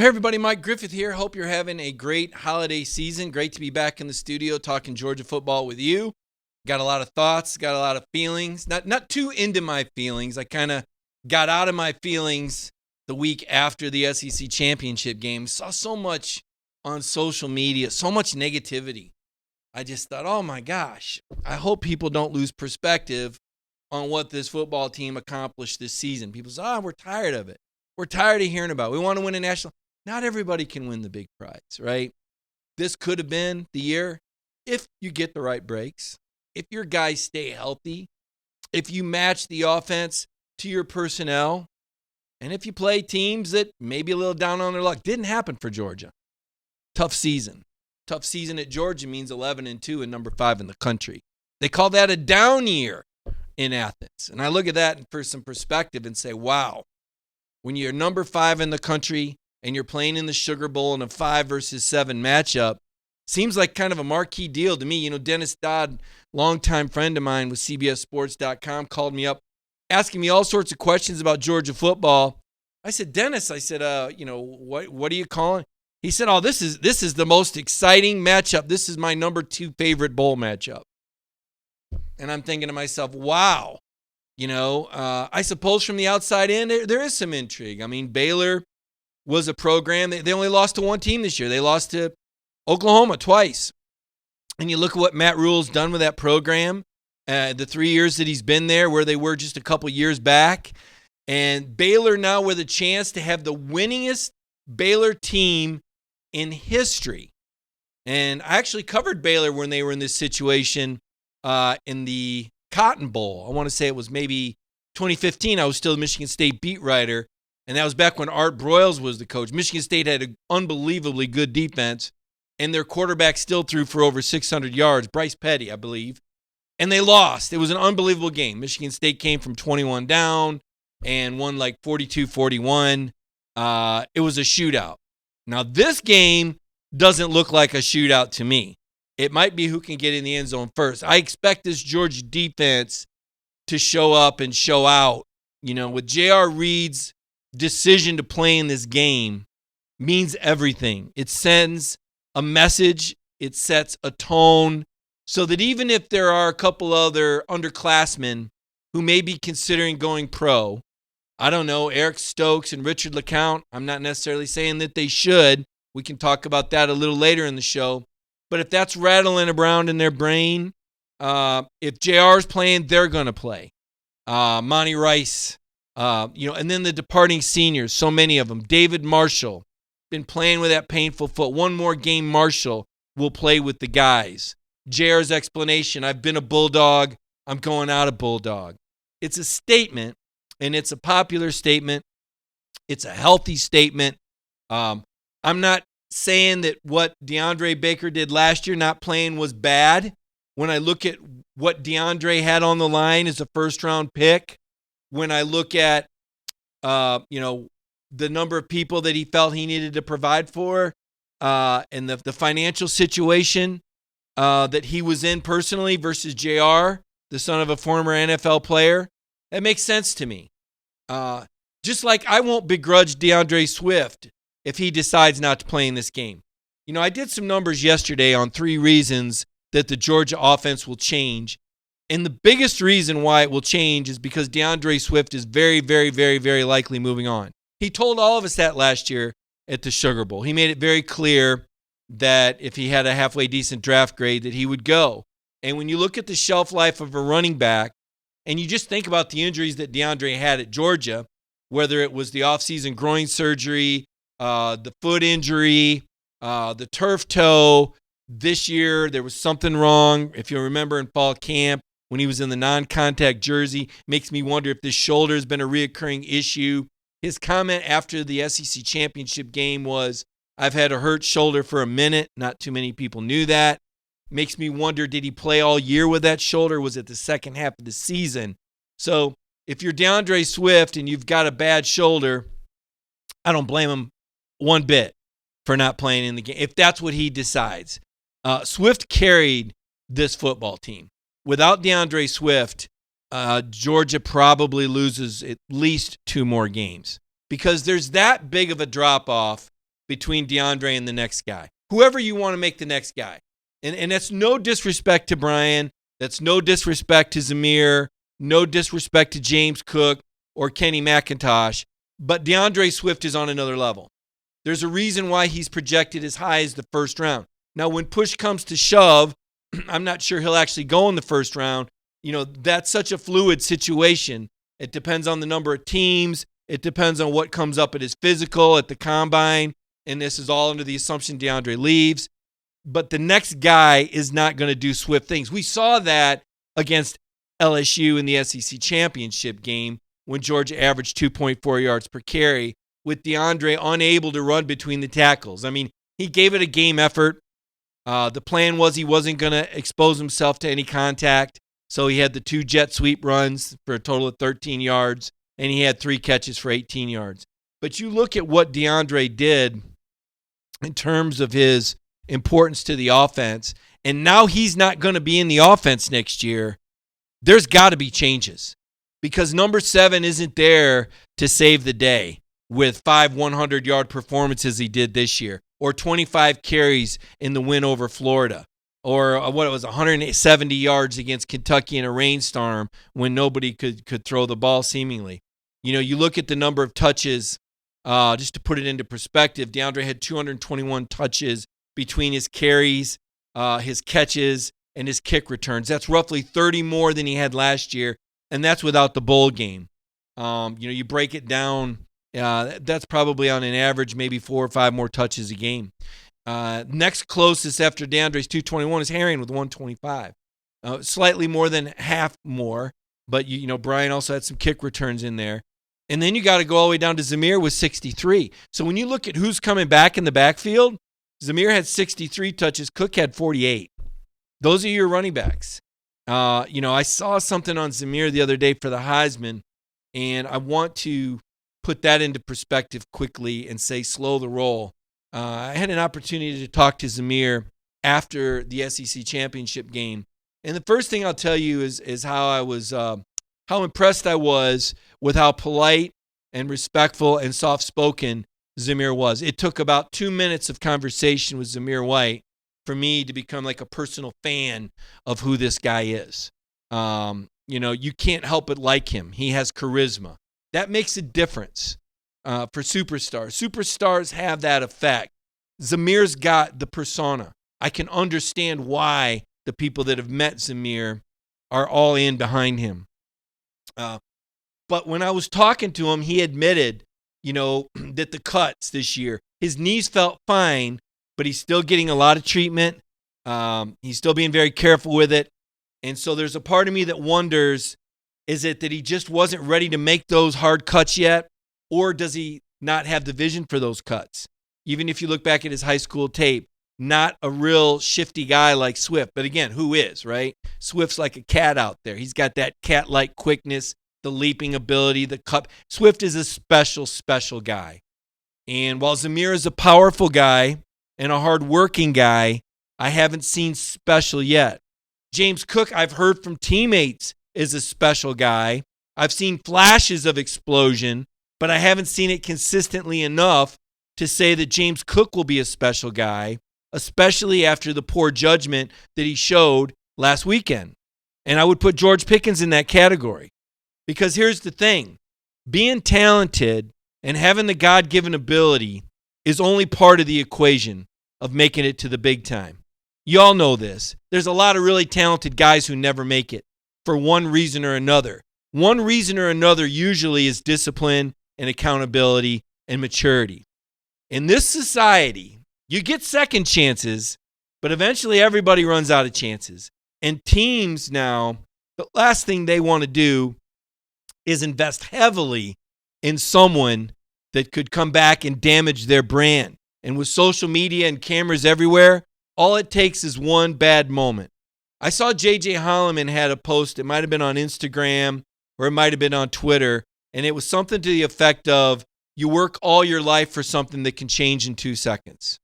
Hey everybody, Mike Griffith here. Hope you're having a great holiday season. Great to be back in the studio talking Georgia football with you. Got a lot of thoughts, got a lot of feelings. Not too into my feelings. I kind of got out of my feelings the week after the SEC championship game. Saw so much on social media, so much negativity. I just thought, oh my gosh, I hope people don't lose perspective on what this football team accomplished this season. People say, we're tired of it. We're tired of hearing about it. We want to win a national. Not everybody can win the big prize, right? This could have been the year if you get the right breaks, if your guys stay healthy, if you match the offense to your personnel, and if you play teams that may be a little down on their luck. Didn't happen for Georgia. Tough season. Tough season at Georgia means 11-2 and number 5 in the country. They call that a down year in Athens. And I look at that for some perspective and say, wow, when you're number 5 in the country and you're playing in the Sugar Bowl in a 5 versus 7 matchup, seems like kind of a marquee deal to me. You know, Dennis Dodd, longtime friend of mine with CBSSports.com, called me up asking me all sorts of questions about Georgia football. I said, Dennis, what are you calling? He said, this is the most exciting matchup. This is my number 2 favorite bowl matchup. And I'm thinking to myself, wow. I suppose from the outside in, there is some intrigue. I mean, Baylor was a program. They only lost to one team this year. They lost to Oklahoma twice. And you look at what Matt Rule's done with that program, the 3 years that he's been there, where they were just a couple years back. And Baylor now with a chance to have the winningest Baylor team in history. And I actually covered Baylor when they were in this situation in the Cotton Bowl. I want to say it was maybe 2015. I was still a Michigan State beat writer, and that was back when Art Broyles was the coach. Michigan State had an unbelievably good defense, and their quarterback still threw for over 600 yards, Bryce Petty, I believe, and they lost. It was an unbelievable game. Michigan State came from 21 down and won like 42-41. It was a shootout. Now, this game doesn't look like a shootout to me. It might be who can get in the end zone first. I expect this Georgia defense to show up and show out. With J.R. Reed's decision to play in this game means everything. It sends a message. It sets a tone so that even if there are a couple other underclassmen who may be considering going pro, I don't know, Eric Stokes and Richard LeCount, I'm not necessarily saying that they should. We can talk about that a little later in the show. But if that's rattling around in their brain, if JR's playing, they're going to play. Monty Rice, and then the departing seniors, so many of them. David Marshall, been playing with that painful foot. One more game, Marshall will play with the guys. JR's explanation, I've been a Bulldog, I'm going out a Bulldog. It's a statement, and it's a popular statement. It's a healthy statement. I'm not saying that what DeAndre Baker did last year, not playing, was bad. When I look at what DeAndre had on the line as a first-round pick, when I look at, the number of people that he felt he needed to provide for, and the financial situation that he was in personally versus JR, the son of a former NFL player, that makes sense to me. Just like I won't begrudge DeAndre Swift if he decides not to play in this game. I did some numbers yesterday on 3 reasons that the Georgia offense will change. And the biggest reason why it will change is because DeAndre Swift is very, very, very, very likely moving on. He told all of us that last year at the Sugar Bowl. He made it very clear that if he had a halfway decent draft grade, that he would go. And when you look at the shelf life of a running back, and you just think about the injuries that DeAndre had at Georgia, whether it was the offseason groin surgery, the foot injury, the turf toe. This year, there was something wrong. If you remember in fall camp, when he was in the non-contact jersey, makes me wonder if this shoulder has been a reoccurring issue. His comment after the SEC championship game was, I've had a hurt shoulder for a minute. Not too many people knew that. Makes me wonder, did he play all year with that shoulder? Was it the second half of the season? So if you're DeAndre Swift and you've got a bad shoulder, I don't blame him one bit for not playing in the game, if that's what he decides. Swift carried this football team. Without DeAndre Swift, Georgia probably loses at least 2 more games because there's that big of a drop-off between DeAndre and the next guy. Whoever you want to make the next guy. And that's no disrespect to Brian. That's no disrespect to Zamir. No disrespect to James Cook or Kenny McIntosh. But DeAndre Swift is on another level. There's a reason why he's projected as high as the first round. Now, when push comes to shove, I'm not sure he'll actually go in the first round. That's such a fluid situation. It depends on the number of teams. It depends on what comes up at his physical, at the combine. And this is all under the assumption DeAndre leaves. But the next guy is not going to do Swift things. We saw that against LSU in the SEC championship game when Georgia averaged 2.4 yards per carry with DeAndre unable to run between the tackles. I mean, he gave it a game effort. The plan was he wasn't going to expose himself to any contact, so he had the 2 jet sweep runs for a total of 13 yards, and he had 3 catches for 18 yards. But you look at what DeAndre did in terms of his importance to the offense, and now he's not going to be in the offense next year. There's got to be changes because number 7 isn't there to save the day with 5 100-yard performances he did this year, or 25 carries in the win over Florida, or 170 yards against Kentucky in a rainstorm when nobody could throw the ball seemingly. You look at the number of touches, just to put it into perspective, DeAndre had 221 touches between his carries, his catches, and his kick returns. That's roughly 30 more than he had last year, and that's without the bowl game. You break it down, that's probably on an average maybe 4 or 5 more touches a game. Next closest after DeAndre's 221 is Herring with 125. Slightly more than half more, but Brian also had some kick returns in there. And then you got to go all the way down to Zamir with 63. So when you look at who's coming back in the backfield, Zamir had 63 touches. Cook had 48. Those are your running backs. I saw something on Zamir the other day for the Heisman, and I want to put that into perspective quickly and say slow the roll. I had an opportunity to talk to Zamir after the SEC championship game, and the first thing I'll tell you is how impressed I was with how polite and respectful and soft-spoken Zamir was. It took about 2 minutes of conversation with Zamir White for me to become like a personal fan of who this guy is. You can't help but like him. He has charisma. That makes a difference for superstars. Superstars have that effect. Zamir's got the persona. I can understand why the people that have met Zamir are all in behind him. But when I was talking to him, he admitted, that the cuts this year, his knees felt fine, but he's still getting a lot of treatment. He's still being very careful with it. And so there's a part of me that wonders, is it that he just wasn't ready to make those hard cuts yet? Or does he not have the vision for those cuts? Even if you look back at his high school tape, not a real shifty guy like Swift. But again, who is, right? Swift's like a cat out there. He's got that cat-like quickness, the leaping ability, the cut. Swift is a special, special guy. And while Zamir is a powerful guy and a hard-working guy, I haven't seen special yet. James Cook, I've heard from teammates, is a special guy. I've seen flashes of explosion, but I haven't seen it consistently enough to say that James Cook will be a special guy, especially after the poor judgment that he showed last weekend. And I would put George Pickens in that category. Because here's the thing, being talented and having the God-given ability is only part of the equation of making it to the big time. You all know this. There's a lot of really talented guys who never make it for one reason or another. One reason or another usually is discipline and accountability and maturity. In this society, you get second chances, but eventually everybody runs out of chances. And teams now, the last thing they want to do is invest heavily in someone that could come back and damage their brand. And with social media and cameras everywhere, all it takes is one bad moment. I saw J.J. Holloman had a post, it might have been on Instagram or it might have been on Twitter, and it was something to the effect of, you work all your life for something that can change in 2 seconds.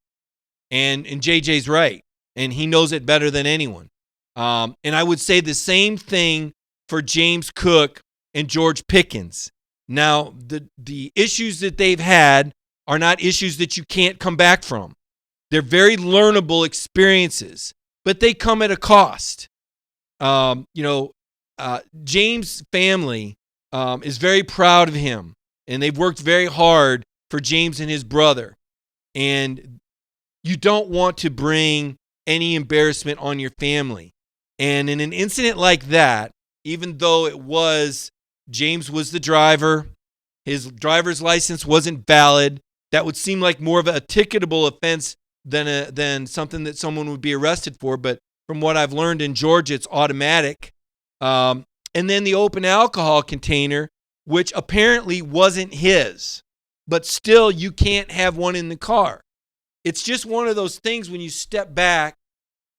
And JJ's right, and he knows it better than anyone. And I would say the same thing for James Cook and George Pickens. Now, the issues that they've had are not issues that you can't come back from. They're very learnable experiences, but they come at a cost. James' family is very proud of him, and they've worked very hard for James and his brother. And you don't want to bring any embarrassment on your family. And in an incident like that, even though James was the driver, his driver's license wasn't valid, that would seem like more of a ticketable offense than something that someone would be arrested for. But from what I've learned in Georgia, it's automatic. And then the open alcohol container, which apparently wasn't his, but still you can't have one in the car. It's just one of those things when you step back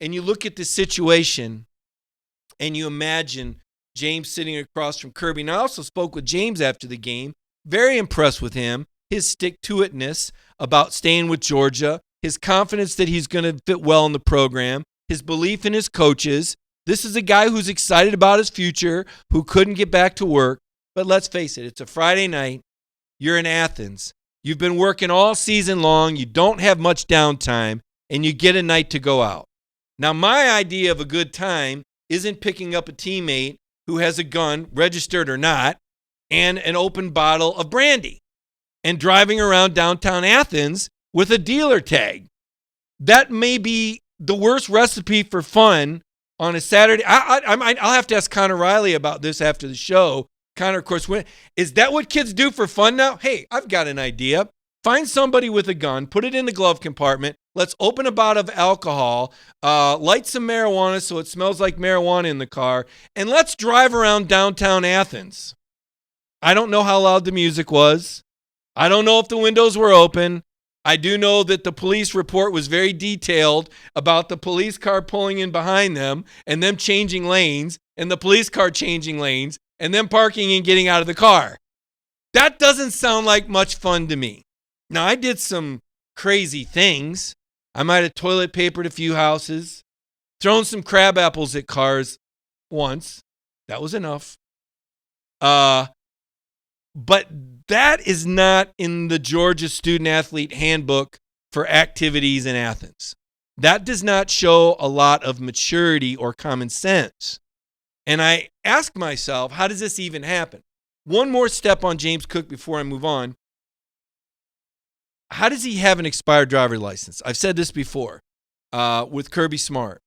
and you look at the situation and you imagine James sitting across from Kirby. And I also spoke with James after the game, very impressed with him, his stick-to-itness about staying with Georgia, his confidence that he's going to fit well in the program, his belief in his coaches. This is a guy who's excited about his future, who couldn't get back to work. But let's face it, it's a Friday night. You're in Athens. You've been working all season long. You don't have much downtime, and you get a night to go out. Now, my idea of a good time isn't picking up a teammate who has a gun, registered or not, and an open bottle of brandy and driving around downtown Athens with a dealer tag. That may be the worst recipe for fun on a Saturday. I'll have to ask Connor Riley about this after the show. Connor, of course, is that what kids do for fun now? Hey, I've got an idea. Find somebody with a gun, put it in the glove compartment. Let's open a bottle of alcohol, light some marijuana so it smells like marijuana in the car, and let's drive around downtown Athens. I don't know how loud the music was. I don't know if the windows were open. I do know that the police report was very detailed about the police car pulling in behind them and them changing lanes and the police car changing lanes and them parking and getting out of the car. That doesn't sound like much fun to me. Now, I did some crazy things. I might have toilet papered a few houses, thrown some crab apples at cars once. That was enough. But that is not in the Georgia Student Athlete Handbook for activities in Athens. That does not show a lot of maturity or common sense. And I ask myself, how does this even happen? One more step on James Cook before I move on. How does he have an expired driver's license? I've said this before with Kirby Smart.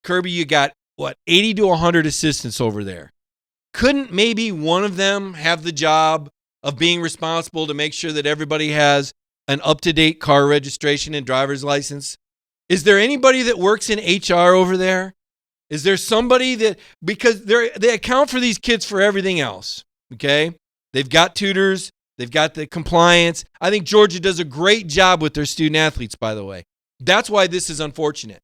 Kirby, you got, 80 to 100 assistants over there. Couldn't maybe one of them have the job of being responsible to make sure that everybody has an up-to-date car registration and driver's license? Is there anybody that works in HR over there? Is there somebody that, because they account for these kids for everything else, okay? They've got tutors. They've got the compliance. I think Georgia does a great job with their student athletes, by the way. That's why this is unfortunate.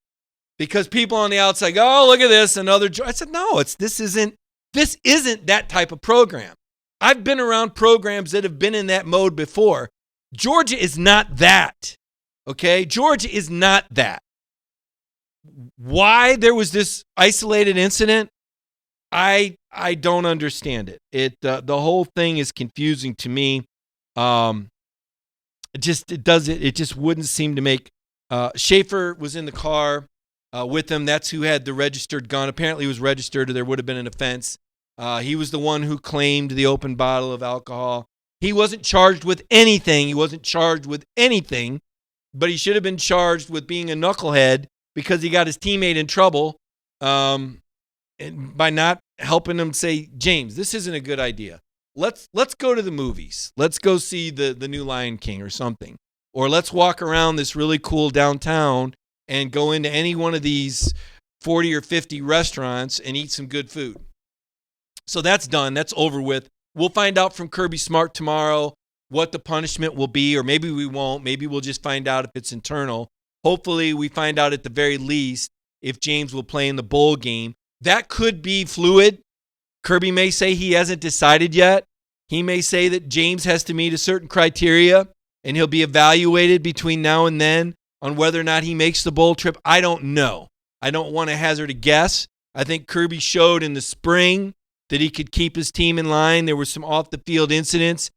Because people on the outside go, oh, look at this, another. I said, no, this isn't that type of program. I've been around programs that have been in that mode before. Georgia is not that, okay? Georgia is not that. Why there was this isolated incident, I don't understand it. The whole thing is confusing to me. It just wouldn't seem to make. Schaefer was in the car with him. That's who had the registered gun. Apparently, he was registered, or there would have been an offense. He was the one who claimed the open bottle of alcohol. He wasn't charged with anything. But he should have been charged with being a knucklehead because he got his teammate in trouble and by not helping him say, James, this isn't a good idea. Let's go to the movies. Let's go see the new Lion King or something. Or let's walk around this really cool downtown and go into any one of these 40 or 50 restaurants and eat some good food. So that's done. That's over with. We'll find out from Kirby Smart tomorrow what the punishment will be, or maybe we won't. Maybe we'll just find out if it's internal. Hopefully we find out at the very least if James will play in the bowl game. That could be fluid. Kirby may say he hasn't decided yet. He may say that James has to meet a certain criteria, and he'll be evaluated between now and then on whether or not he makes the bowl trip. I don't know. I don't want to hazard a guess. I think Kirby showed in the spring that he could keep his team in line. There were some off-the-field incidents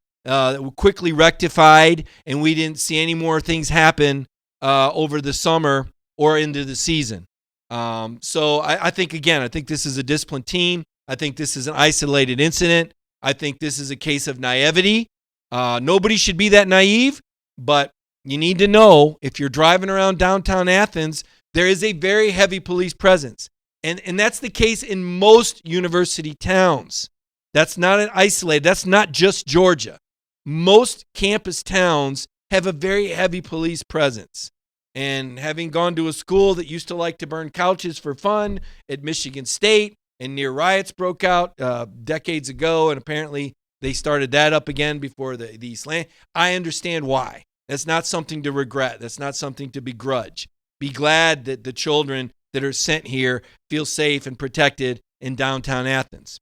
quickly rectified, and we didn't see any more things happen over the summer or into the season. So I think this is a disciplined team. I think this is an isolated incident. I think this is a case of naivety. Nobody should be that naive, but you need to know if you're driving around downtown Athens, there is a very heavy police presence. And that's the case in most university towns. That's not an isolated. That's not just Georgia. Most campus towns have a very heavy police presence. And having gone to a school that used to like to burn couches for fun at Michigan State, and near riots broke out decades ago, and apparently they started that up again before the East Land, I understand why. That's not something to regret. That's not something to begrudge. Be glad that the children that are sent here feel safe and protected in downtown Athens.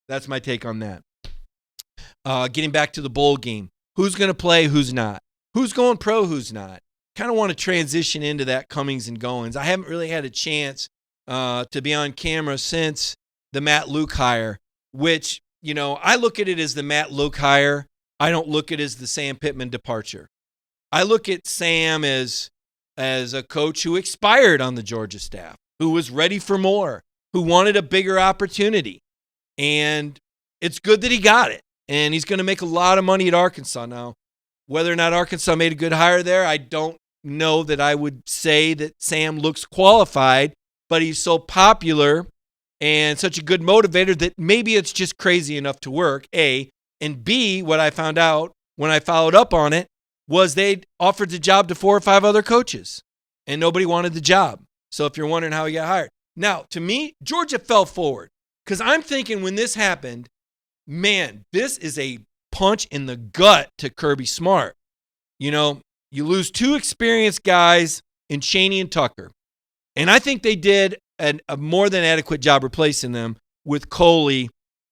That's my take on that. Getting back to the bowl game. Who's going to play, who's not? Who's going pro, who's not? Kind of want to transition into that comings and goings. I haven't really had a chance to be on camera since the Matt Luke hire, which, I look at it as the Matt Luke hire. I don't look at it as the Sam Pittman departure. I look at Sam as a coach who expired on the Georgia staff, who was ready for more, who wanted a bigger opportunity. And it's good that he got it. And he's going to make a lot of money at Arkansas now. Whether or not Arkansas made a good hire there, I don't know that I would say that Sam looks qualified, but he's so popular and such a good motivator that maybe it's just crazy enough to work, A. And B, what I found out when I followed up on it was they offered the job to 4 or 5 other coaches, and nobody wanted the job. So if you're wondering how he got hired. Now, to me, Georgia fell forward because I'm thinking when this happened, man, this is a punch in the gut to Kirby Smart. You lose 2 experienced guys in Chaney and Tucker. And I think they did a more than adequate job replacing them with Coley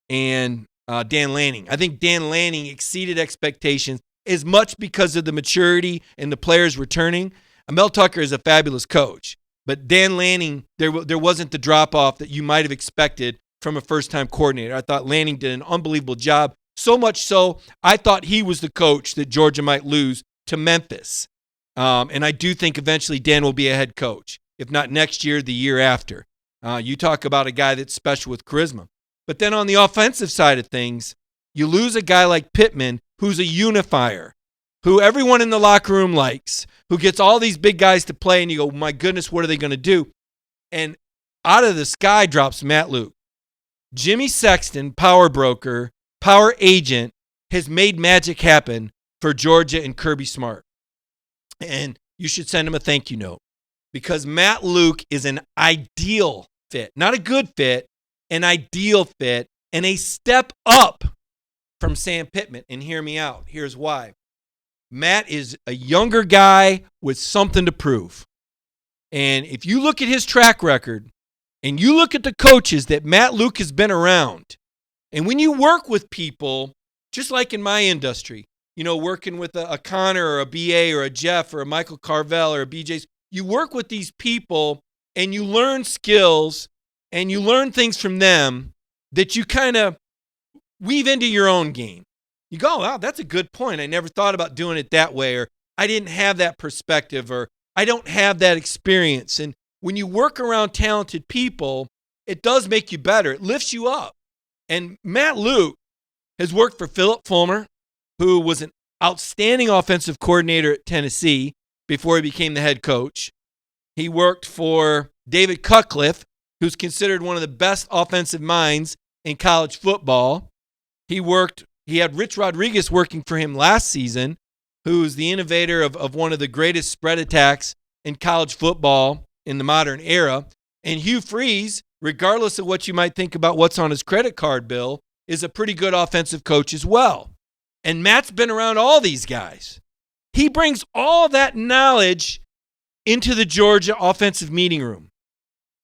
and Dan Lanning. I think Dan Lanning exceeded expectations as much because of the maturity and the players returning. Mel Tucker is a fabulous coach, but Dan Lanning, there wasn't the drop-off that you might have expected from a first-time coordinator. I thought Lanning did an unbelievable job, so much so I thought he was the coach that Georgia might lose to Memphis. And I do think eventually Dan will be a head coach, if not next year, the year after. You talk about a guy that's special with charisma. But then on the offensive side of things, you lose a guy like Pittman, who's a unifier, who everyone in the locker room likes, who gets all these big guys to play, and you go, my goodness, what are they going to do? And out of the sky drops Matt Luke. Jimmy Sexton, power broker, power agent, has made magic happen for Georgia and Kirby Smart. And you should send him a thank you note because Matt Luke is an ideal fit, not a good fit, an ideal fit, and a step up from Sam Pittman. And hear me out. Here's why. Matt is a younger guy with something to prove. And if you look at his track record and you look at the coaches that Matt Luke has been around, and when you work with people, just like in my industry, working with a Connor or a BA or a Jeff or a Michael Carvel or a BJ, you work with these people and you learn skills and you learn things from them that you kind of weave into your own game. You go, wow, that's a good point. I never thought about doing it that way, or I didn't have that perspective, or I don't have that experience. And when you work around talented people, it does make you better. It lifts you up. And Matt Luke has worked for Philip Fulmer, who was an outstanding offensive coordinator at Tennessee before he became the head coach. He worked for David Cutcliffe, who's considered one of the best offensive minds in college football. He had Rich Rodriguez working for him last season, who's the innovator of one of the greatest spread attacks in college football in the modern era. And Hugh Freeze, regardless of what you might think about what's on his credit card bill, is a pretty good offensive coach as well. And Matt's been around all these guys. He brings all that knowledge into the Georgia offensive meeting room.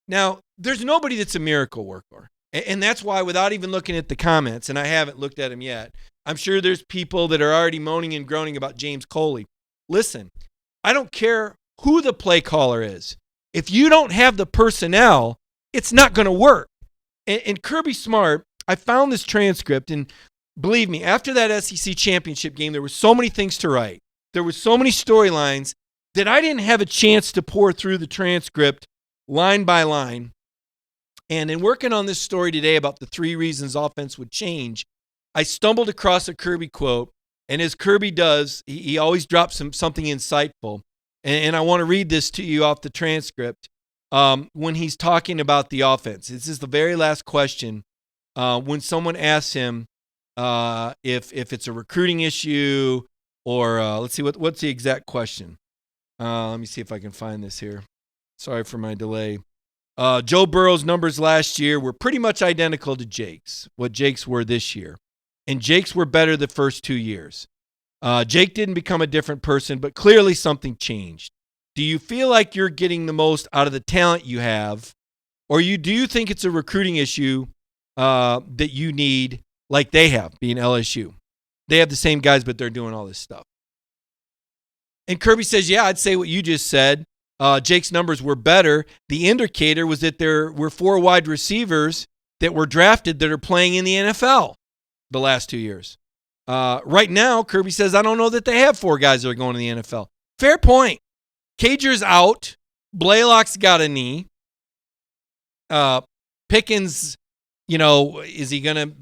Now, there's nobody that's a miracle worker. And that's why, without even looking at the comments, and I haven't looked at them yet, I'm sure there's people that are already moaning and groaning about James Coley. Listen, I don't care who the play caller is. If you don't have the personnel, it's not going to work. And Kirby Smart, I found this transcript, and believe me, after that SEC championship game, there were so many things to write. There were so many storylines that I didn't have a chance to pour through the transcript line by line. And in working on this story today about the 3 reasons offense would change, I stumbled across a Kirby quote. And as Kirby does, he always drops something insightful. And I want to read this to you off the transcript when he's talking about the offense. This is the very last question. When someone asks him if it's a recruiting issue or let's see, what's the exact question? Let me see if I can find this here. Sorry for my delay. Joe Burrow's numbers last year were pretty much identical to Jake's, what Jake's were this year. And Jake's were better the first 2 years. Jake didn't become a different person, but clearly something changed. Do you feel like you're getting the most out of the talent you have, or do you think it's a recruiting issue that you need like they have, being LSU? They have the same guys, but they're doing all this stuff. And Kirby says, yeah, I'd say what you just said. Jake's numbers were better. The indicator was that there were 4 wide receivers that were drafted that are playing in the NFL the last 2 years. Right now, Kirby says, I don't know that they have 4 guys that are going to the NFL. Fair point. Cager's out. Blaylock's got a knee. Pickens, is he going to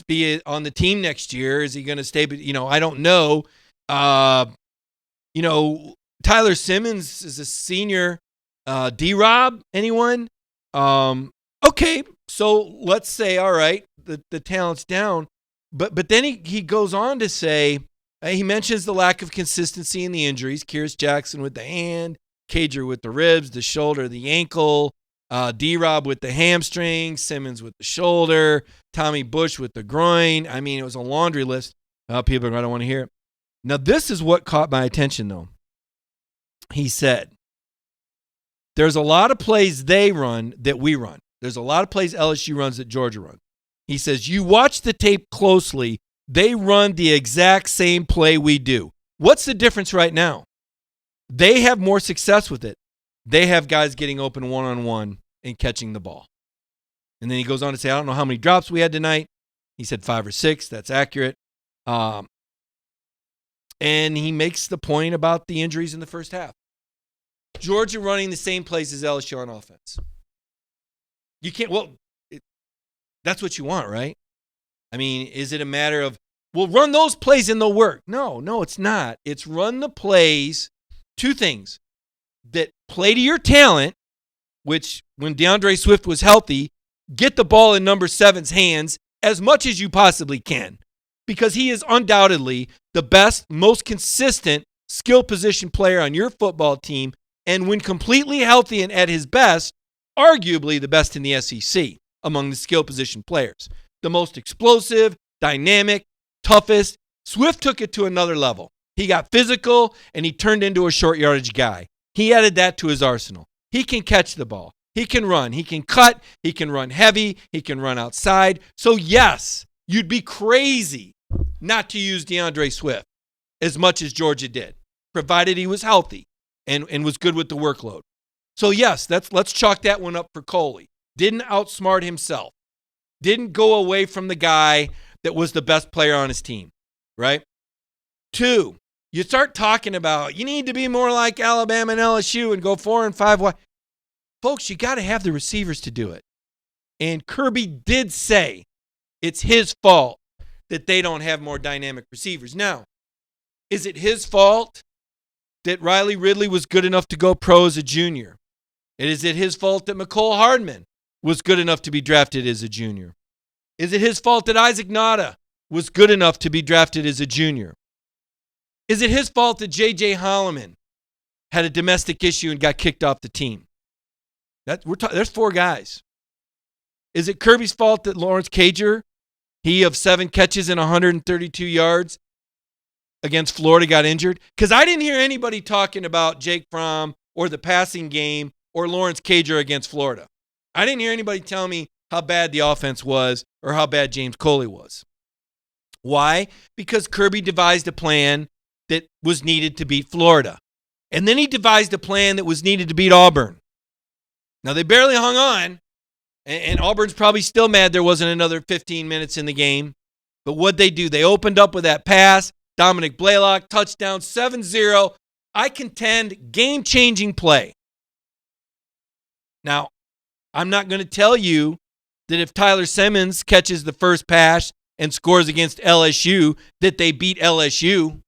be on the team next year? Is he going to stay? I don't know. Tyler Simmons is a senior. D-Rob, anyone? Okay, so let's say, all right, the talent's down. But then he goes on to say, he mentions the lack of consistency in the injuries. Kyrus Jackson with the hand, Cager with the ribs, the shoulder, the ankle, D-Rob with the hamstring, Simmons with the shoulder, Tommy Bush with the groin. I mean, it was a laundry list. People are going to want to hear it. Now, this is what caught my attention, though. He said, there's a lot of plays they run that we run. There's a lot of plays LSU runs that Georgia runs. He says, you watch the tape closely, they run the exact same play we do. What's the difference right now? They have more success with it. They have guys getting open one-on-one and catching the ball. And then he goes on to say, I don't know how many drops we had tonight. He said 5 or 6. That's accurate. And he makes the point about the injuries in the first half. Georgia running the same plays as LSU on offense. You can't, that's what you want, right? I mean, is it a matter of, run those plays and they'll work? No, it's not. It's run the plays, 2 things, that play to your talent, which when DeAndre Swift was healthy, get the ball in number 7's hands as much as you possibly can, because he is undoubtedly the best, most consistent skill position player on your football team, and when completely healthy and at his best, arguably the best in the SEC among the skill position players. The most explosive, dynamic, toughest. Swift took it to another level. He got physical, and he turned into a short yardage guy. He added that to his arsenal. He can catch the ball. He can run. He can cut. He can run heavy. He can run outside. So, yes, you'd be crazy not to use DeAndre Swift as much as Georgia did, provided he was healthy and was good with the workload. So, yes, let's chalk that one up for Coley. Didn't outsmart himself. Didn't go away from the guy that was the best player on his team, right? 2, you start talking about you need to be more like Alabama and LSU and go 4 and 5 wide. Folks, you got to have the receivers to do it. And Kirby did say it's his fault that they don't have more dynamic receivers. Now, is it his fault that Riley Ridley was good enough to go pro as a junior? Is it his fault that McCole Hardman was good enough to be drafted as a junior? Is it his fault that Isaac Nada was good enough to be drafted as a junior? Is it his fault that J.J. Holloman had a domestic issue and got kicked off the team? There's 4 guys. Is it Kirby's fault that Lawrence Cager, he of 7 catches and 132 yards against Florida, got injured? Because I didn't hear anybody talking about Jake Fromm or the passing game or Lawrence Cager against Florida. I didn't hear anybody tell me how bad the offense was or how bad James Coley was. Why? Because Kirby devised a plan that was needed to beat Florida. And then he devised a plan that was needed to beat Auburn. Now, they barely hung on, and Auburn's probably still mad there wasn't another 15 minutes in the game. But what'd they do? They opened up with that pass. Dominic Blaylock, touchdown, 7-0. I contend game-changing play. Now, I'm not going to tell you that if Tyler Simmons catches the first pass and scores against LSU, that they beat LSU.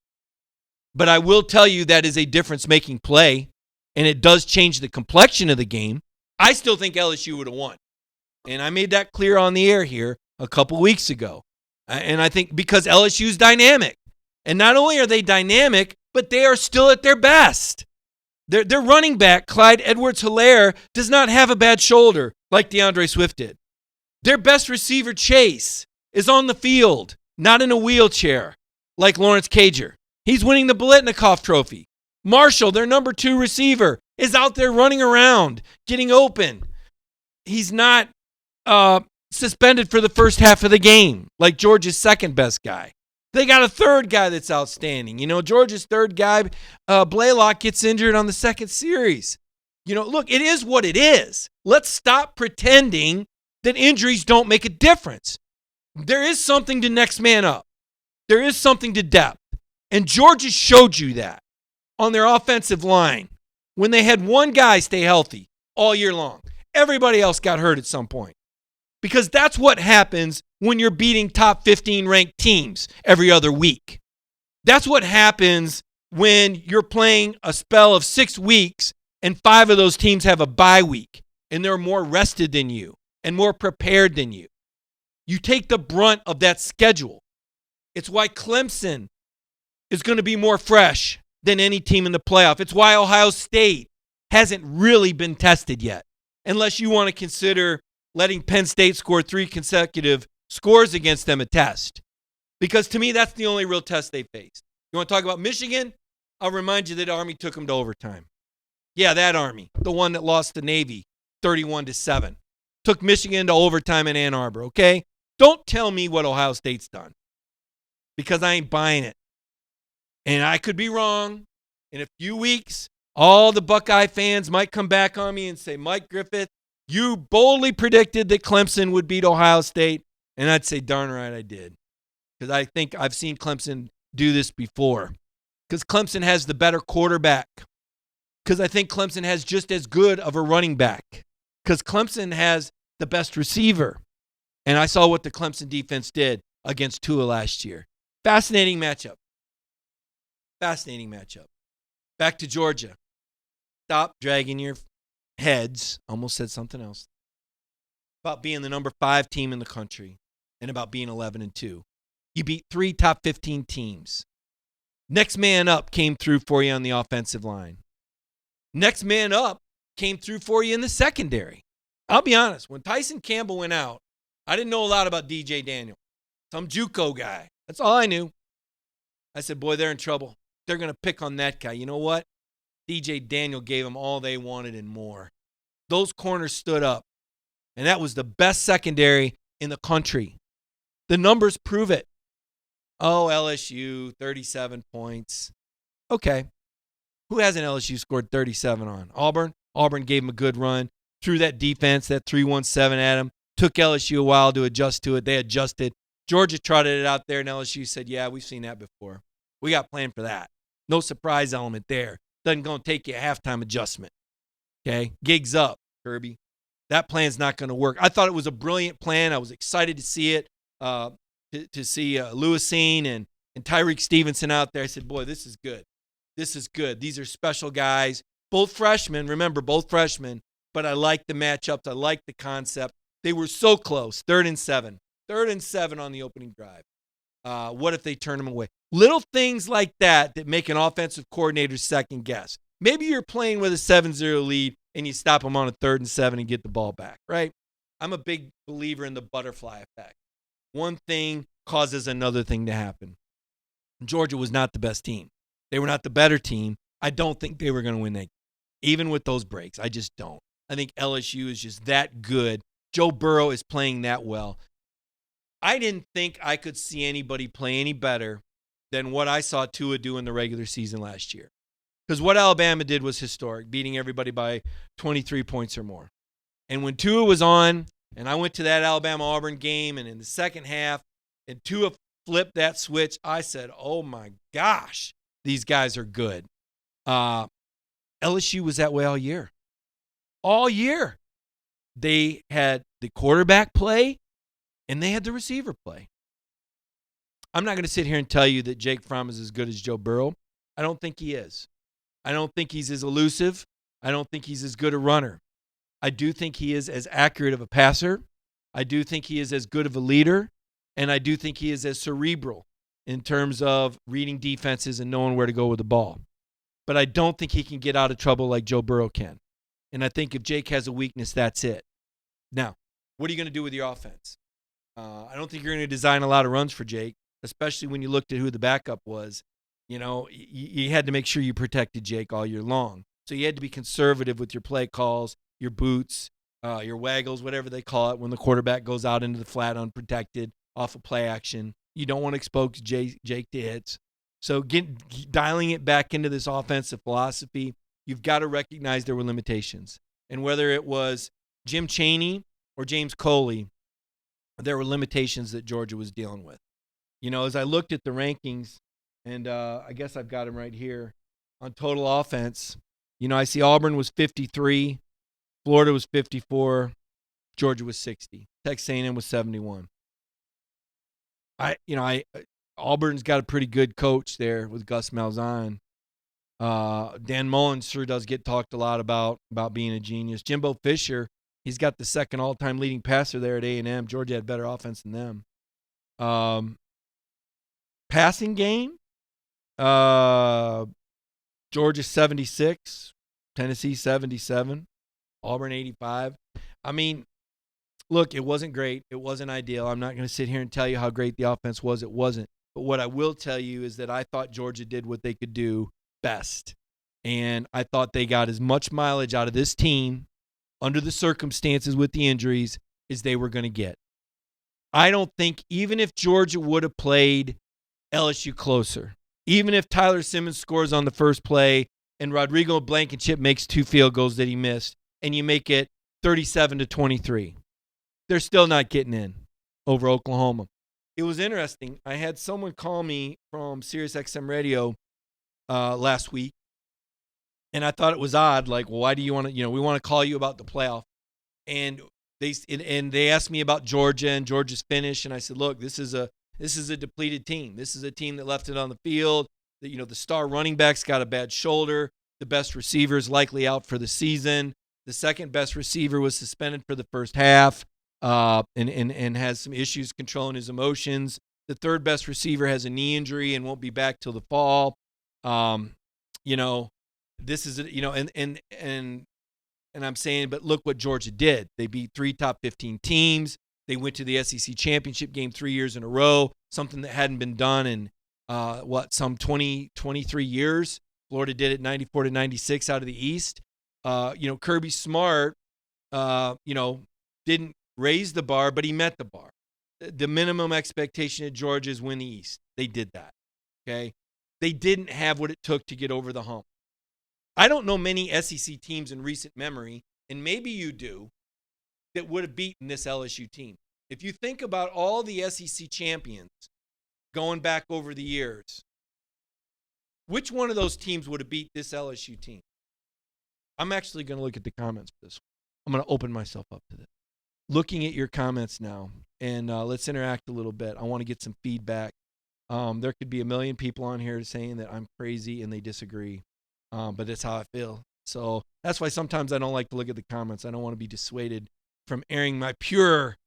But I will tell you that is a difference-making play, and it does change the complexion of the game. I still think LSU would have won. And I made that clear on the air here a couple weeks ago. And I think because LSU's dynamic. And not only are they dynamic, but they are still at their best. Their running back, Clyde Edwards-Helaire, does not have a bad shoulder like DeAndre Swift did. Their best receiver, Chase, is on the field, not in a wheelchair like Lawrence Cager. He's winning the Biletnikoff Trophy. Marshall, their number 2 receiver, is out there running around, getting open. He's not suspended for the first half of the game like Georgia's second best guy. They got a third guy that's outstanding. Georgia's third guy, Blaylock, gets injured on the second series. Look, it is what it is. Let's stop pretending that injuries don't make a difference. There is something to next man up. There is something to depth. And Georgia showed you that on their offensive line when they had one guy stay healthy all year long. Everybody else got hurt at some point. Because that's what happens when you're beating top 15 ranked teams every other week. That's what happens when you're playing a spell of 6 weeks and 5 of those teams have a bye week and they're more rested than you and more prepared than you. You take the brunt of that schedule. It's why Clemson is going to be more fresh than any team in the playoff. It's why Ohio State hasn't really been tested yet, unless you want to consider letting Penn State score 3 consecutive scores against them a test. Because to me, that's the only real test they faced. You want to talk about Michigan? I'll remind you that Army took them to overtime. Yeah, that Army, the one that lost to Navy 31-7, took Michigan to overtime in Ann Arbor, okay? Don't tell me what Ohio State's done, because I ain't buying it. And I could be wrong. In a few weeks, all the Buckeye fans might come back on me and say, Mike Griffith, you boldly predicted that Clemson would beat Ohio State. And I'd say, darn right I did. Because I think I've seen Clemson do this before. Because Clemson has the better quarterback. Because I think Clemson has just as good of a running back. Because Clemson has the best receiver. And I saw what the Clemson defense did against Tua last year. Fascinating matchup. Fascinating matchup. Back to Georgia. Stop dragging your heads. Almost said something else. About being the number 5 team in the country and about being 11-2. You beat 3 top 15 teams. Next man up came through for you on the offensive line. Next man up came through for you in the secondary. I'll be honest. When Tyson Campbell went out, I didn't know a lot about DJ Daniel. Some JUCO guy. That's all I knew. I said, boy, they're in trouble. They're going to pick on that guy. You know what? DJ Daniel gave them all they wanted and more. Those corners stood up. And that was the best secondary in the country. The numbers prove it. Oh, LSU, 37 points. Okay. Who hasn't LSU scored 37 on? Auburn? Auburn gave them a good run. Threw that defense, that 3-1-7 at them. Took LSU a while to adjust to it. They adjusted. Georgia trotted it out there, and LSU said, yeah, we've seen that before. We got planned for that. No surprise element there. Doesn't going to take you a halftime adjustment. Okay? Gigs up, Kirby. That plan's not going to work. I thought it was a brilliant plan. I was excited to see it, to see Lewisine and Tyreek Stevenson out there. I said, boy, this is good. This is good. These are special guys. Both freshmen. Remember, both freshmen. But I like the matchups. I like the concept. They were so close. 3rd and 7. 3rd and 7 on the opening drive. What if they turn them away? Little things like that make an offensive coordinator second guess. Maybe you're playing with a 7-0 lead and you stop them on a 3rd and 7 and get the ball back, right? I'm a big believer in the butterfly effect. One thing causes another thing to happen. Georgia was not the best team. They were not the better team. I don't think they were going to win that game, even with those breaks. I just don't. I think LSU is just that good. Joe Burrow is playing that well. I didn't think I could see anybody play any better than what I saw Tua do in the regular season last year. Because what Alabama did was historic, beating everybody by 23 points or more. And when Tua was on, and I went to that Alabama-Auburn game, and in the second half, and Tua flipped that switch, I said, oh my gosh, these guys are good. LSU was that way all year. All year. They had the quarterback play and they had the receiver play. I'm not going to sit here and tell you that Jake Fromm is as good as Joe Burrow. I don't think he is. I don't think he's as elusive. I don't think he's as good a runner. I do think he is as accurate of a passer. I do think he is as good of a leader. And I do think he is as cerebral in terms of reading defenses and knowing where to go with the ball. But I don't think he can get out of trouble like Joe Burrow can. And I think if Jake has a weakness, that's it. Now, what are you going to do with your offense? I don't think you're going to design a lot of runs for Jake, especially when you looked at who the backup was. You know, you had to make sure you protected Jake all year long. So you had to be conservative with your play calls, your boots, your waggles, whatever they call it, when the quarterback goes out into the flat unprotected off of play action. You don't want to expose Jake to hits. So dialing it back into this offensive philosophy, you've got to recognize there were limitations. And whether it was Jim Chaney or James Coley, there were limitations that Georgia was dealing with. You know, as I looked at the rankings, and I guess I've got them right here, on total offense, you know, I see Auburn was 53, Florida was 54, Georgia was 60, Texas A&M was 71. Auburn's got a pretty good coach there with Gus Malzahn. Dan Mullen sure does get talked a lot about being a genius. Jimbo Fisher, he's got the second all-time leading passer there at A&M. Georgia had better offense than them. Passing game, Georgia 76, Tennessee 77, Auburn 85. I mean, look, it wasn't great. It wasn't ideal. I'm not going to sit here and tell you how great the offense was. It wasn't. But what I will tell you is that I thought Georgia did what they could do best. And I thought they got as much mileage out of this team under the circumstances with the injuries as they were going to get. I don't think even if Georgia would have played LSU closer, even if Tyler Simmons scores on the first play and Rodrigo Blankenship makes 2 field goals that he missed, and you make it 37-23, they're still not getting in over Oklahoma. It was interesting. I had someone call me from SiriusXM Radio last week, and I thought it was odd. Like, well, why do you want to? We want to call you about the playoff, and they asked me about Georgia and Georgia's finish, and I said, look, this is a depleted team. This is a team that left it on the field. The star running back's got a bad shoulder. The best receiver is likely out for the season. The second best receiver was suspended for the first half. And has some issues controlling his emotions. The third best receiver has a knee injury and won't be back till the fall. This is and I'm saying, but look what Georgia did. They beat 3 top 15 teams. They went to the SEC championship game 3 years in a row, something that hadn't been done in some 23 years. Florida did it 94-96 out of the East. Kirby Smart, didn't raise the bar, but he met the bar. The minimum expectation at Georgia is win the East. They did that, okay? They didn't have what it took to get over the hump. I don't know many SEC teams in recent memory, and maybe you do, that would have beaten this LSU team. If you think about all the SEC champions going back over the years, which one of those teams would have beat this LSU team? I'm actually going to look at the comments for this one. I'm going to open myself up to this. Looking at your comments now, and let's interact a little bit. I want to get some feedback. There could be a million people on here saying that I'm crazy and they disagree, but that's how I feel. So that's why sometimes I don't like to look at the comments. I don't want to be dissuaded from airing my pure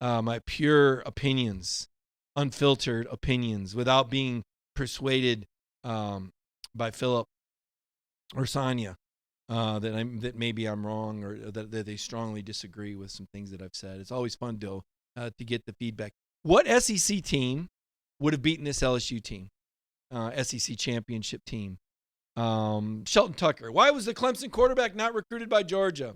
opinions, unfiltered opinions, without being persuaded by Philip or Sonia. That maybe I'm wrong, or that they strongly disagree with some things that I've said. It's always fun to get the feedback. What SEC team would have beaten this LSU team, SEC championship team? Shelton Tucker. Why was the Clemson quarterback not recruited by Georgia?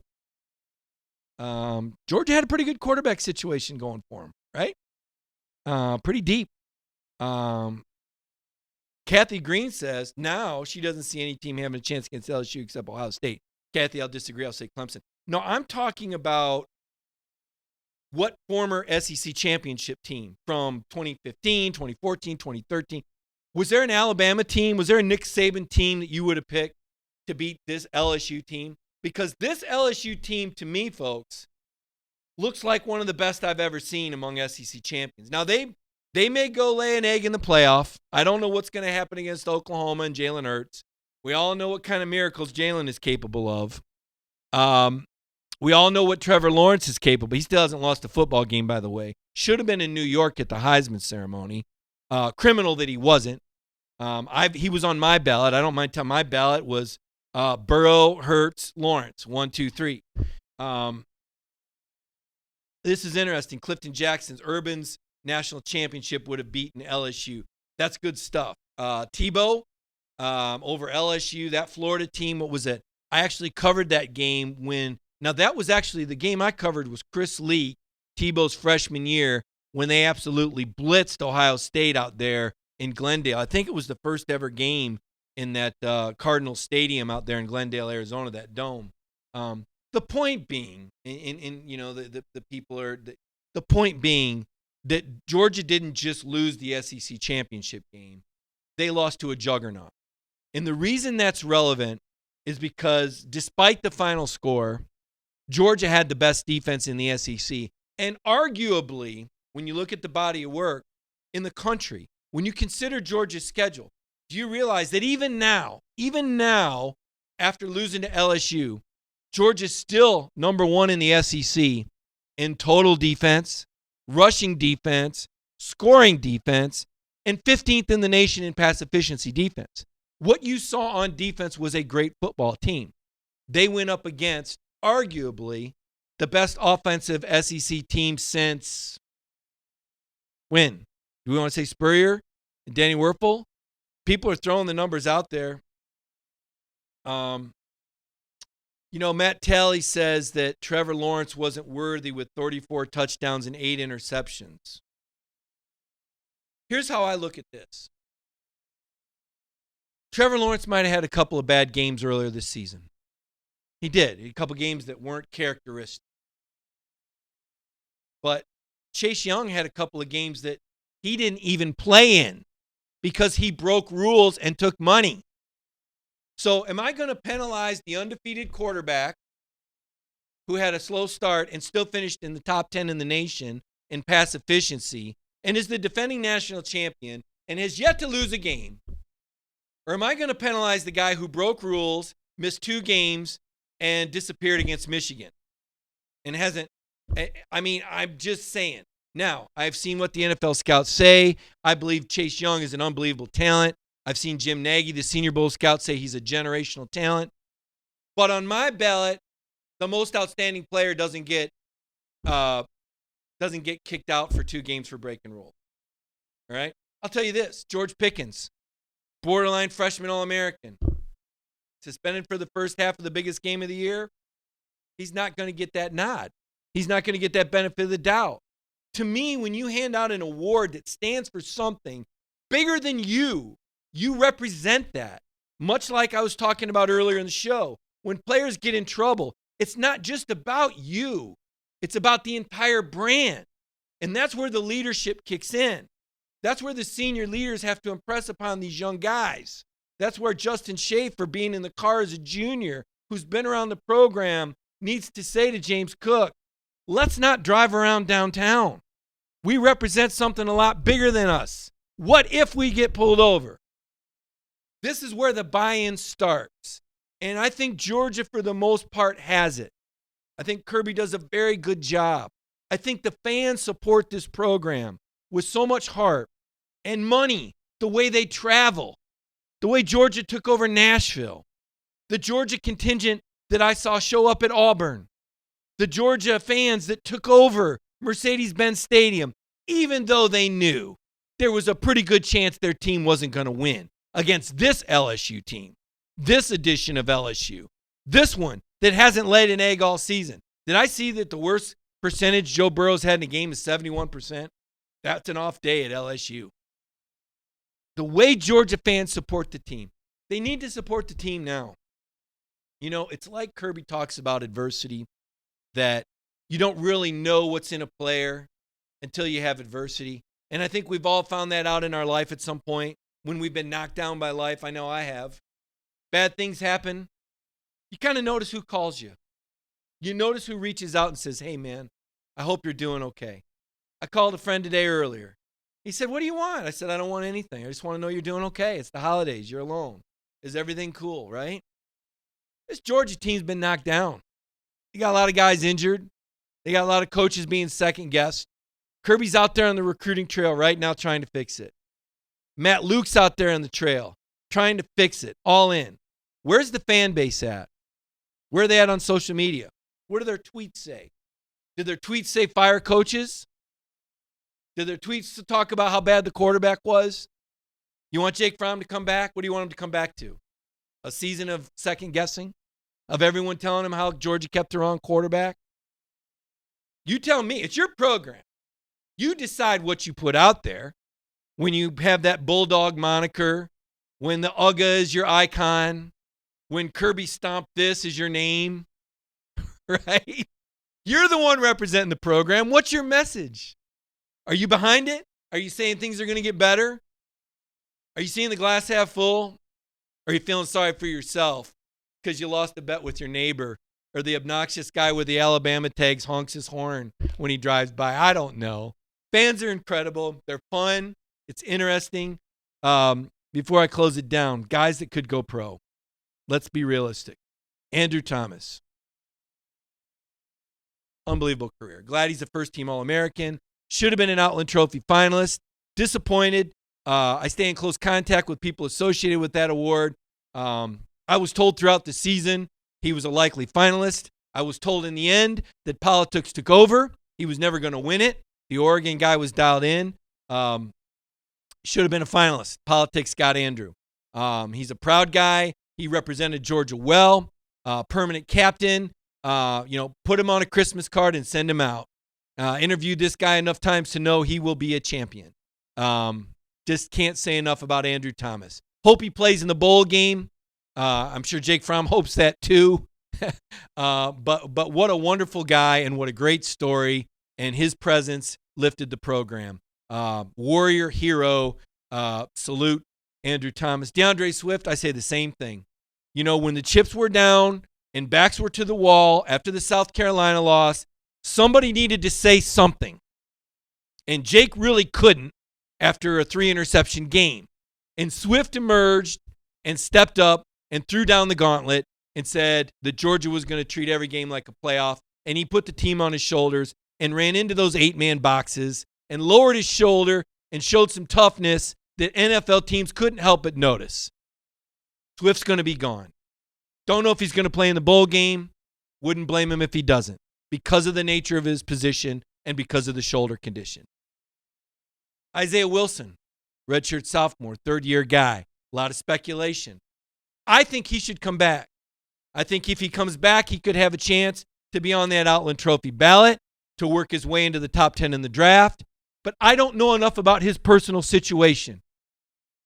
Georgia had a pretty good quarterback situation going for him, right? Pretty deep. Kathy Green says now she doesn't see any team having a chance against LSU except Ohio State. Kathy, I'll disagree. I'll say Clemson. No, I'm talking about what former SEC championship team from 2015, 2014, 2013, was there an Alabama team? Was there a Nick Saban team that you would have picked to beat this LSU team? Because this LSU team, to me, folks, looks like one of the best I've ever seen among SEC champions. Now, they may go lay an egg in the playoff. I don't know what's going to happen against Oklahoma and Jalen Hurts. We all know what kind of miracles Jalen is capable of. We all know what Trevor Lawrence is capable. He still hasn't lost a football game, by the way. Should have been in New York at the Heisman ceremony. Criminal that he wasn't. He was on my ballot. I don't mind telling my ballot was Burrow, Hurts, Lawrence. 1, 2, 3. This is interesting. Clifton Jackson's Urban's national championship would have beaten LSU. That's good stuff. Tebow over LSU. That Florida team, what was it? I actually covered that game when – now that was actually – the game I covered was Chris Lee, Tebow's freshman year, when they absolutely blitzed Ohio State out there in Glendale. I think it was the first ever game in that Cardinal Stadium out there in Glendale, Arizona, that dome. The point being, the people are the point being that Georgia didn't just lose the SEC championship game; they lost to a juggernaut. And the reason that's relevant is because, despite the final score, Georgia had the best defense in the SEC, and arguably, when you look at the body of work in the country, when you consider Georgia's schedule, do you realize that even now, after losing to LSU, Georgia's still number one in the SEC in total defense, rushing defense, scoring defense, and 15th in the nation in pass efficiency defense. What you saw on defense was a great football team. They went up against, arguably, the best offensive SEC team since when? Do we want to say Spurrier and Danny Werfel? People are throwing the numbers out there. Matt Talley says that Trevor Lawrence wasn't worthy with 34 touchdowns and 8 interceptions. Here's how I look at this. Trevor Lawrence might have had a couple of bad games earlier this season. He did. A couple of games that weren't characteristic. But Chase Young had a couple of games that he didn't even play in because he broke rules and took money. So am I going to penalize the undefeated quarterback who had a slow start and still finished in the top 10 in the nation in pass efficiency and is the defending national champion and has yet to lose a game? Or am I going to penalize the guy who broke rules, missed 2 games, and disappeared against Michigan and hasn't? I'm just saying. Now, I've seen what the NFL scouts say. I believe Chase Young is an unbelievable talent. I've seen Jim Nagy, the Senior Bowl scout, say he's a generational talent. But on my ballot, the most outstanding player doesn't get kicked out for 2 games for breaking rules. All right? I'll tell you this. George Pickens, borderline freshman All-American, suspended for the first half of the biggest game of the year. He's not going to get that nod. He's not going to get that benefit of the doubt. To me, when you hand out an award that stands for something bigger than you represent that. Much like I was talking about earlier in the show, when players get in trouble, it's not just about you. It's about the entire brand. And that's where the leadership kicks in. That's where the senior leaders have to impress upon these young guys. That's where Justin Schaefer, being in the car as a junior, who's been around the program, needs to say to James Cook, let's not drive around downtown. We represent something a lot bigger than us. What if we get pulled over? This is where the buy-in starts. And I think Georgia, for the most part, has it. I think Kirby does a very good job. I think the fans support this program with so much heart and money, the way they travel, the way Georgia took over Nashville, the Georgia contingent that I saw show up at Auburn, the Georgia fans that took over Mercedes-Benz Stadium, even though they knew there was a pretty good chance their team wasn't going to win against this LSU team, this edition of LSU, this one that hasn't laid an egg all season. Did I see that the worst percentage Joe Burrow's had in a game is 71%? That's an off day at LSU. The way Georgia fans support the team, they need to support the team now. You know, it's like Kirby talks about adversity, that, You don't really know what's in a player until you have adversity. And I think we've all found that out in our life at some point when we've been knocked down by life. I know I have. Bad things happen. You kind of notice who calls you. You notice who reaches out and says, hey, man, I hope you're doing okay. I called a friend today earlier. He said, what do you want? I said, I don't want anything. I just want to know you're doing okay. It's the holidays. You're alone. Is everything cool, right? This Georgia team's been knocked down. You got a lot of guys injured. They got a lot of coaches being second-guessed. Kirby's out there on the recruiting trail right now trying to fix it. Matt Luke's out there on the trail trying to fix it, all in. Where's the fan base at? Where are they at on social media? What do their tweets say? Did their tweets say fire coaches? Did their tweets talk about how bad the quarterback was? You want Jake Fromm to come back? What do you want him to come back to? A season of second-guessing? Of everyone telling him how Georgia kept the wrong quarterback? You tell me. It's your program. You decide what you put out there when you have that Bulldog moniker, when the UGA is your icon, when Kirby Stomp This is your name, right? You're the one representing the program. What's your message? Are you behind it? Are you saying things are going to get better? Are you seeing the glass half full? Or are you feeling sorry for yourself because you lost a bet with your neighbor, or the obnoxious guy with the Alabama tags honks his horn when he drives by? I don't know. Fans are incredible. They're fun. It's interesting. Before I close it down, guys that could go pro. Let's be realistic. Andrew Thomas. Unbelievable career. Glad he's a first-team All-American. Should have been an Outland Trophy finalist. Disappointed. I stay in close contact with people associated with that award. I was told throughout the season he was a likely finalist. I was told in the end that politics took over. He was never going to win it. The Oregon guy was dialed in. Should have been a finalist. Politics got Andrew. He's a proud guy. He represented Georgia well. Permanent captain. Put him on a Christmas card and send him out. Interviewed this guy enough times to know he will be a champion. Just can't say enough about Andrew Thomas. Hope he plays in the bowl game. I'm sure Jake Fromm hopes that too. But what a wonderful guy and what a great story. And his presence lifted the program. Warrior, hero, salute Andrew Thomas. DeAndre Swift, I say the same thing. When the chips were down and backs were to the wall after the South Carolina loss, somebody needed to say something. And Jake really couldn't after a 3-interception game. And Swift emerged and stepped up and threw down the gauntlet and said that Georgia was going to treat every game like a playoff. And he put the team on his shoulders and ran into those 8-man boxes and lowered his shoulder and showed some toughness that NFL teams couldn't help but notice. Swift's going to be gone. Don't know if he's going to play in the bowl game. Wouldn't blame him if he doesn't, because of the nature of his position and because of the shoulder condition. Isaiah Wilson, redshirt sophomore, third-year guy. A lot of speculation. I think he should come back. I think if he comes back, he could have a chance to be on that Outland Trophy ballot, to work his way into the top 10 in the draft. But I don't know enough about his personal situation.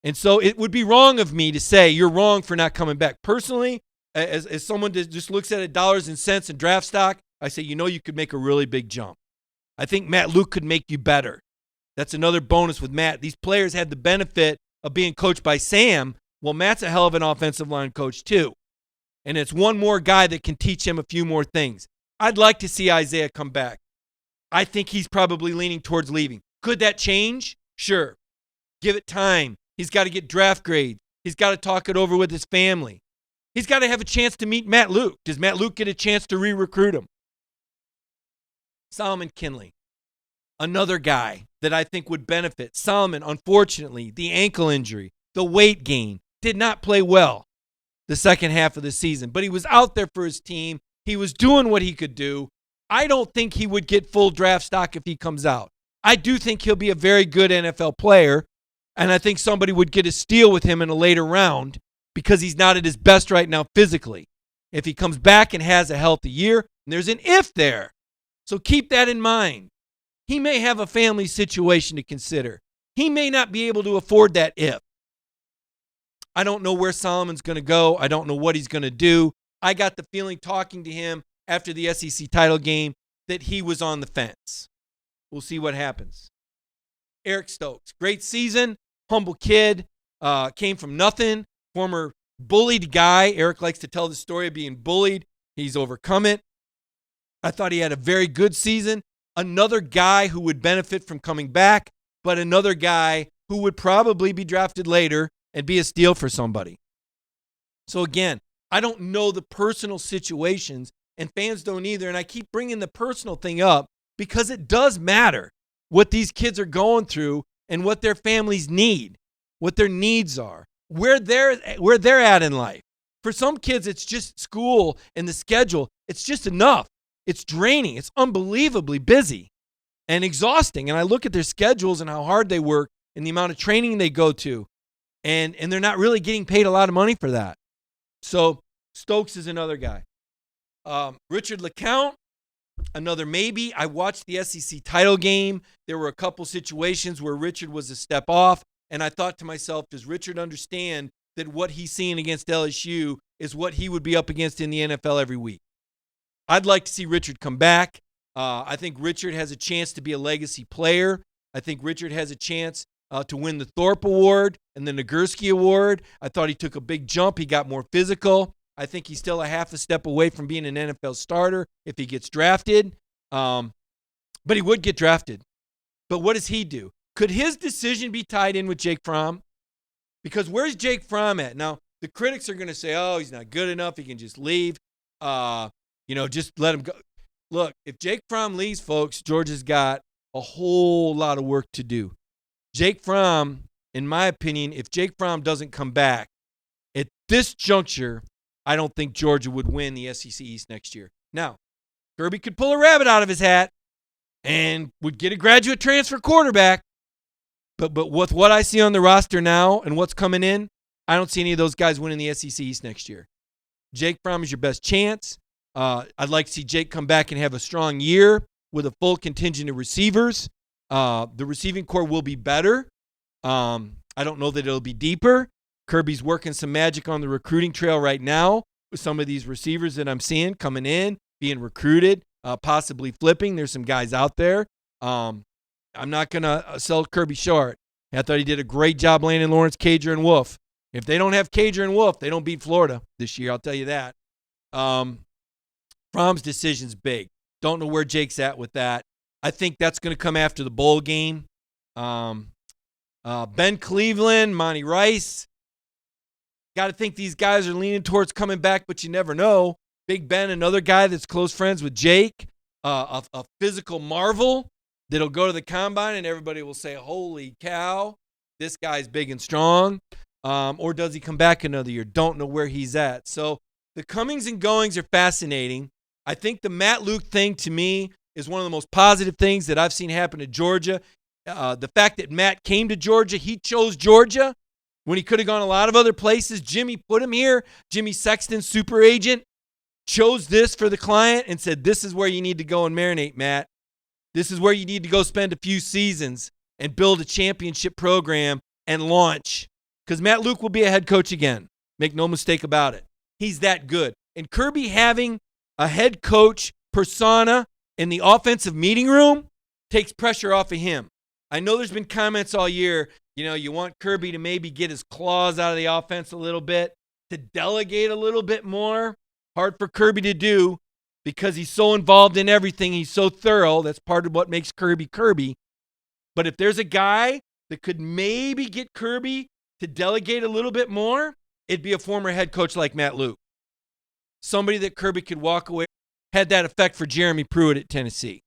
And so it would be wrong of me to say you're wrong for not coming back. Personally, as someone that just looks at it dollars and cents and draft stock, I say, you could make a really big jump. I think Matt Luke could make you better. That's another bonus with Matt. These players had the benefit of being coached by Sam. Well, Matt's a hell of an offensive line coach too. And it's one more guy that can teach him a few more things. I'd like to see Isaiah come back. I think he's probably leaning towards leaving. Could that change? Sure. Give it time. He's got to get draft grades. He's got to talk it over with his family. He's got to have a chance to meet Matt Luke. Does Matt Luke get a chance to re-recruit him? Solomon Kinley, another guy that I think would benefit. Solomon, unfortunately, the ankle injury, the weight gain, did not play well the second half of the season, but he was out there for his team. He was doing what he could do. I don't think he would get full draft stock if he comes out. I do think he'll be a very good NFL player, and I think somebody would get a steal with him in a later round because he's not at his best right now physically. If he comes back and has a healthy year, and there's an if there. So keep that in mind. He may have a family situation to consider. He may not be able to afford that if. I don't know where Solomon's going to go. I don't know what he's going to do. I got the feeling talking to him after the SEC title game that he was on the fence. We'll see what happens. Eric Stokes, great season, humble kid, came from nothing, former bullied guy. Eric likes to tell the story of being bullied. He's overcome it. I thought he had a very good season. Another guy who would benefit from coming back, but another guy who would probably be drafted later and be a steal for somebody. So again, I don't know the personal situations, and fans don't either, and I keep bringing the personal thing up because it does matter what these kids are going through and what their families need, what their needs are, where they're at in life. For some kids, it's just school and the schedule. It's just enough. It's draining. It's unbelievably busy and exhausting. And I look at their schedules and how hard they work and the amount of training they go to, and they're not really getting paid a lot of money for that. So Stokes is another guy. Richard LeCount, another maybe. I watched the SEC title game. There were a couple situations where Richard was a step off, and I thought to myself, does Richard understand that what he's seeing against LSU is what he would be up against in the NFL every week? I'd like to see Richard come back. I think Richard has a chance to be a legacy player. I think Richard has a chance to win the Thorpe Award and the Nagurski Award. I thought he took a big jump. He got more physical. I think he's still a half a step away from being an NFL starter if he gets drafted. But he would get drafted. But what does he do? Could his decision be tied in with Jake Fromm? Because where's Jake Fromm at? Now, the critics are going to say, oh, he's not good enough. He can just leave. Just let him go. Look, if Jake Fromm leaves, folks, Georgia's got a whole lot of work to do. Jake Fromm, in my opinion, if Jake Fromm doesn't come back, at this juncture, I don't think Georgia would win the SEC East next year. Now, Kirby could pull a rabbit out of his hat and would get a graduate transfer quarterback. But with what I see on the roster now and what's coming in, I don't see any of those guys winning the SEC East next year. Jake Fromm is your best chance. I'd like to see Jake come back and have a strong year with a full contingent of receivers. The receiving core will be better. I don't know that it'll be deeper. Kirby's working some magic on the recruiting trail right now with some of these receivers that I'm seeing coming in, being recruited, possibly flipping. There's some guys out there. I'm not going to sell Kirby short. I thought he did a great job landing Lawrence, Cager, and Wolf. If they don't have Cager and Wolf, they don't beat Florida this year, I'll tell you that. Fromm's decision's big. Don't know where Jake's at with that. I think that's going to come after the bowl game. Ben Cleveland, Monty Rice. Got to think these guys are leaning towards coming back, but you never know. Big Ben, another guy that's close friends with Jake, a physical marvel that'll go to the combine and everybody will say, holy cow, this guy's big and strong. Or does he come back another year? Don't know where he's at. So the comings and goings are fascinating. I think the Matt Luke thing to me is one of the most positive things that I've seen happen to Georgia. The fact that Matt came to Georgia, he chose Georgia when he could have gone a lot of other places. Jimmy put him here. Jimmy Sexton, super agent, chose this for the client and said, this is where you need to go and marinate, Matt. This is where you need to go spend a few seasons and build a championship program and launch. Because Matt Luke will be a head coach again. Make no mistake about it. He's that good. And Kirby having a head coach persona in the offensive meeting room takes pressure off of him. I know there's been comments all year, you want Kirby to maybe get his claws out of the offense a little bit, to delegate a little bit more. Hard for Kirby to do because he's so involved in everything. He's so thorough. That's part of what makes Kirby Kirby. But if there's a guy that could maybe get Kirby to delegate a little bit more, it'd be a former head coach like Matt Luke. Somebody that Kirby could walk away. Had that effect for Jeremy Pruitt at Tennessee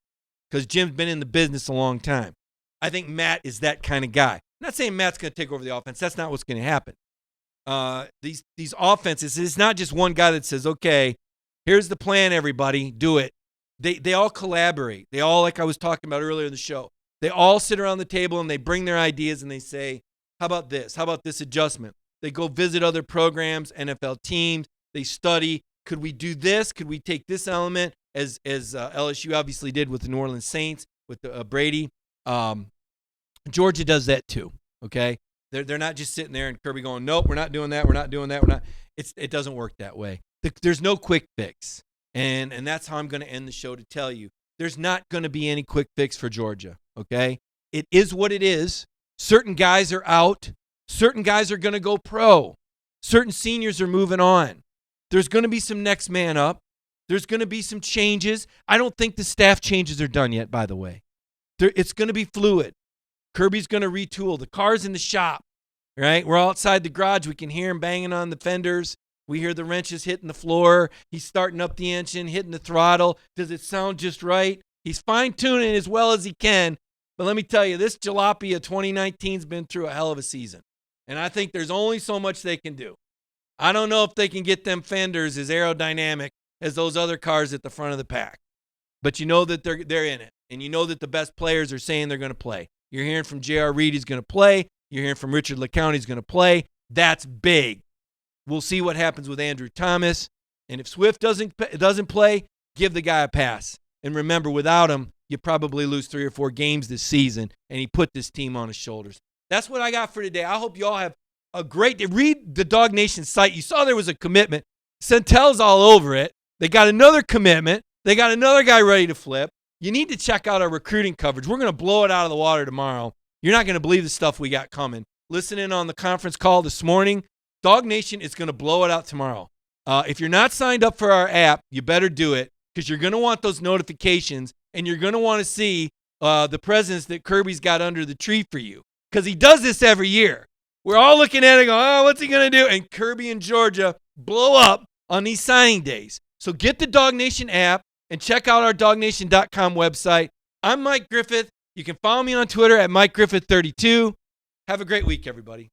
because Jim's been in the business a long time. I think Matt is that kind of guy. I'm not saying Matt's going to take over the offense. That's not what's going to happen. These offenses, it's not just one guy that says, okay, here's the plan, everybody, do it. They all collaborate. They all, like I was talking about earlier in the show, they all sit around the table and they bring their ideas and they say, how about this? How about this adjustment? They go visit other programs, NFL teams. They study. Could we do this? Could we take this element as LSU obviously did with the New Orleans Saints, with Brady? Georgia does that too, okay? They're not just sitting there and Kirby going, nope, we're not doing that, we're not doing that, we're not. It doesn't work that way. There's no quick fix. And that's how I'm going to end the show to tell you. there's not going to be any quick fix for Georgia, okay? It is what it is. Certain guys are out. Certain guys are going to go pro. Certain seniors are moving on. There's going to be some next man up. There's going to be some changes. I don't think the staff changes are done yet, by the way. It's going to be fluid. Kirby's going to retool. The car's in the shop, right? We're outside the garage. We can hear him banging on the fenders. We hear the wrenches hitting the floor. He's starting up the engine, hitting the throttle. Does it sound just right? He's fine-tuning as well as he can. But let me tell you, this Jalopy of 2019's been through a hell of a season. And I think there's only so much they can do. I don't know if they can get them fenders as aerodynamic as those other cars at the front of the pack. But you know that they're in it. And you know that the best players are saying they're going to play. You're hearing from J.R. Reed he's going to play. You're hearing from Richard LeCounte he's going to play. That's big. We'll see what happens with Andrew Thomas. And if Swift doesn't play, give the guy a pass. And remember, without him, you probably lose 3 or 4 games this season, and he put this team on his shoulders. That's what I got for today. I hope you all have a great day. Read the Dog Nation site. You saw there was a commitment. Centel's all over it. They got another commitment. They got another guy ready to flip. You need to check out our recruiting coverage. We're going to blow it out of the water tomorrow. You're not going to believe the stuff we got coming. Listen in on the conference call this morning. Dog Nation is going to blow it out tomorrow. If you're not signed up for our app, you better do it because you're going to want those notifications and you're going to want to see the presents that Kirby's got under the tree for you because he does this every year. We're all looking at it going, oh, what's he going to do? And Kirby and Georgia blow up on these signing days. So get the Dog Nation app and check out our dognation.com website. I'm Mike Griffith. You can follow me on Twitter at MikeGriffith32. Have a great week, everybody.